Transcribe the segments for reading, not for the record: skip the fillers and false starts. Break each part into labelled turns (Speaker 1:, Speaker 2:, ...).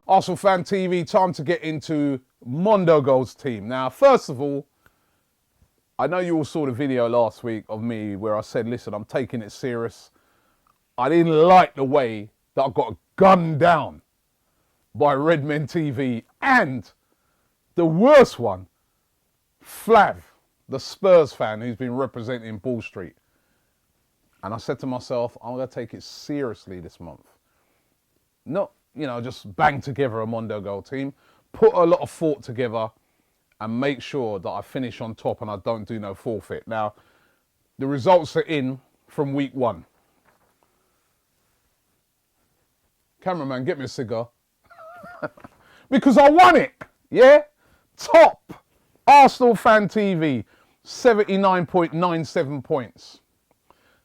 Speaker 1: Arsenal Fan TV, time to get into Mondo Goals team. Now, first of all, I know you all saw the video last week of me where I said, listen, I'm taking it serious. I didn't like the way that I got gunned down by Redmen TV and the worst one, Flav, the Spurs fan who's been representing Ball Street. And I said to myself, I'm going to take it seriously this month. Not, just bang together a Mondo Goal team. Put a lot of thought together and make sure that I finish on top and I don't do no forfeit. Now, the results are in from week 1. Cameraman, get me a cigar. Because I won it, yeah? Top Arsenal Fan TV, 79.97 points.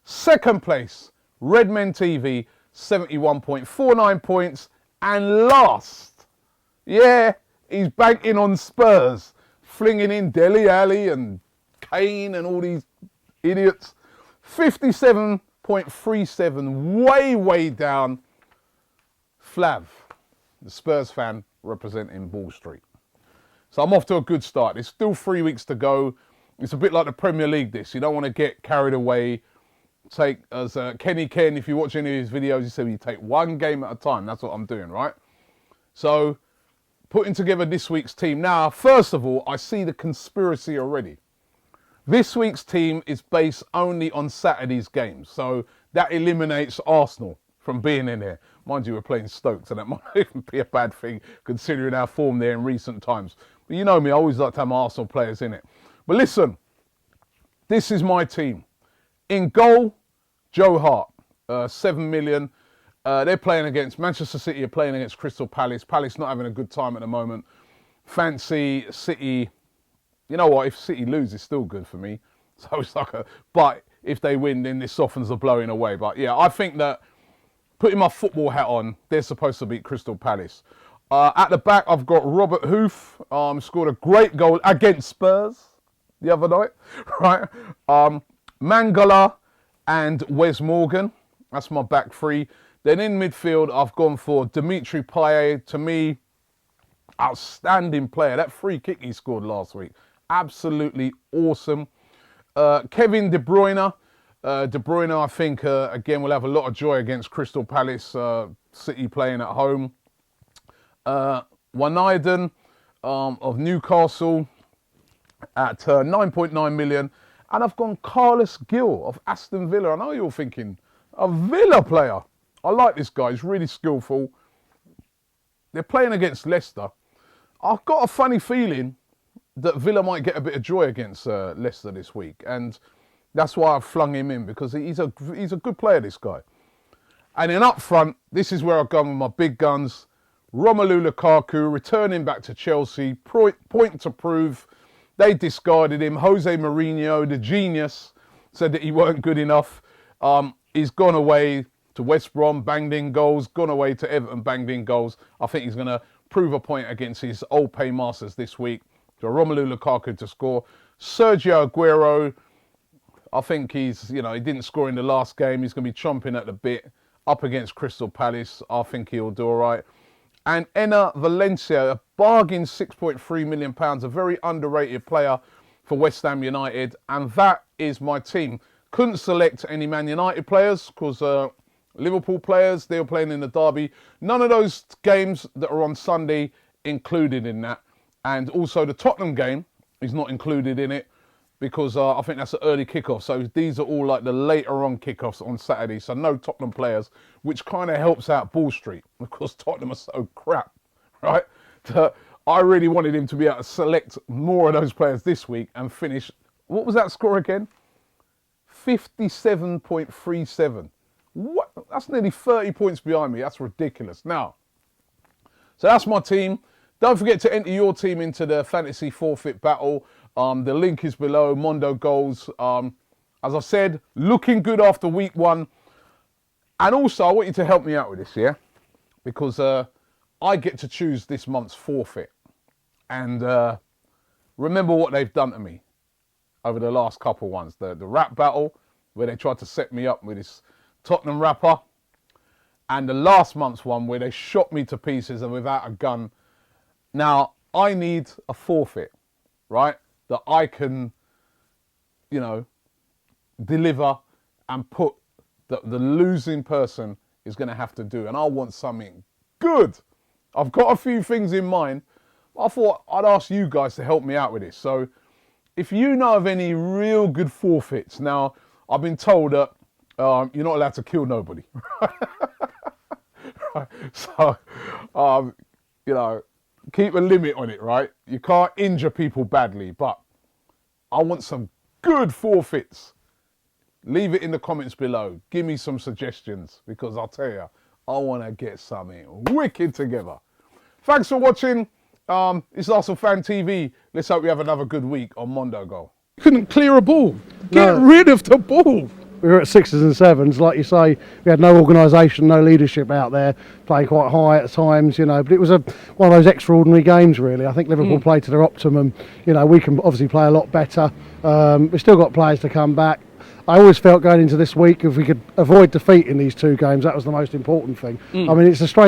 Speaker 1: Second place, Redmen TV, 71.49 points. And last, yeah, he's banking on Spurs, flinging in Dele Alli and Kane and all these idiots. 57.37, way down. Flav, the Spurs fan representing Ball Street. So I'm off to a good start. There's still 3 weeks to go. It's a bit like the Premier League, this. You don't want to get carried away. Take, as Kenny Ken, if you watch any of his videos, he said you take one game at a time. That's what I'm doing, right? So, putting together this week's team. Now, first of all, I see the conspiracy already. This week's team is based only on Saturday's games. So, that eliminates Arsenal from being in here. Mind you, we're playing Stoke, so that might even be a bad thing, considering our form there in recent times. But you know me, I always like to have my Arsenal players in it. But listen, this is my team. In goal, Joe Hart, 7 million. They're playing against Manchester City, are playing against Crystal Palace. Palace not having a good time at the moment. Fancy City. You know what? If City lose, it's still good for me. So it's like but if they win, then this softens the blow in a way. But yeah, I think that putting my football hat on, they're supposed to beat Crystal Palace. At the back, I've got Robert Hoof. Scored a great goal against Spurs the other night, right? Mangala and Wes Morgan. That's my back three. Then in midfield, I've gone for Dimitri Payet. To me, outstanding player. That free kick he scored last week, absolutely awesome. Kevin De Bruyne. De Bruyne, I think, again, will have a lot of joy against Crystal Palace, City playing at home. Wijnaldum of Newcastle at 9.9 million. And I've gone Carlos Gil of Aston Villa. I know you're thinking, a Villa player. I like this guy. He's really skillful. They're playing against Leicester. I've got a funny feeling that Villa might get a bit of joy against Leicester this week. And that's why I've flung him in, because he's a good player, this guy. And then up front, this is where I've gone with my big guns. Romelu Lukaku, returning back to Chelsea. Point to prove. They discarded him. Jose Mourinho, the genius, said that he weren't good enough. He's gone away to West Brom, banged in goals. Gone away to Everton, banged in goals. I think he's going to prove a point against his old paymasters this week. So Romelu Lukaku to score. Sergio Aguero, I think he didn't score in the last game. He's going to be chomping at the bit up against Crystal Palace. I think he'll do all right. And Enner Valencia, a bargain £6.3 million, a very underrated player for West Ham United. And that is my team. Couldn't select any Man United players because Liverpool players, they were playing in the derby. None of those games that are on Sunday included in that. And also the Tottenham game is not included in it, because I think that's an early kickoff. So these are all like the later on kickoffs on Saturday. So no Tottenham players, which kind of helps out Ball Street, because Tottenham are so crap, right? I really wanted him to be able to select more of those players this week and finish. What was that score again? 57.37. What? That's nearly 30 points behind me. That's ridiculous. Now, so that's my team. Don't forget to enter your team into the fantasy forfeit battle. The link is below, Mondo Goals. As I said, looking good after week 1. And also, I want you to help me out with this, yeah? Because I get to choose this month's forfeit. And remember what they've done to me over the last couple ones. The rap battle, where they tried to set me up with this Tottenham rapper. and the last month's one where they shot me to pieces and without a gun. Now, I need a forfeit, right? That I can, you know, deliver and put that the losing person is going to have to do. And I want something good. I've got a few things in mind. I thought I'd ask you guys to help me out with this. So if you know of any real good forfeits, now I've been told that you're not allowed to kill nobody. So, you know, keep a limit on it, right? You can't injure people badly, but I want some good forfeits. Leave it in the comments below. Give me some suggestions, because I'll tell you, I want to get something wicked together. Thanks for watching. It's Arsenal Fan TV. Let's hope we have another good week on Mondo Goal. Couldn't clear a ball. Get rid of the ball.
Speaker 2: We were at 6s and 7s, like you say. We had no organisation, no leadership out there, playing quite high at times, you know. But it was one of those extraordinary games, really. I think Liverpool played to their optimum. You know, we can obviously play a lot better. We've still got players to come back. I always felt going into this week, if we could avoid defeat in these two games, that was the most important thing. I mean, it's a strange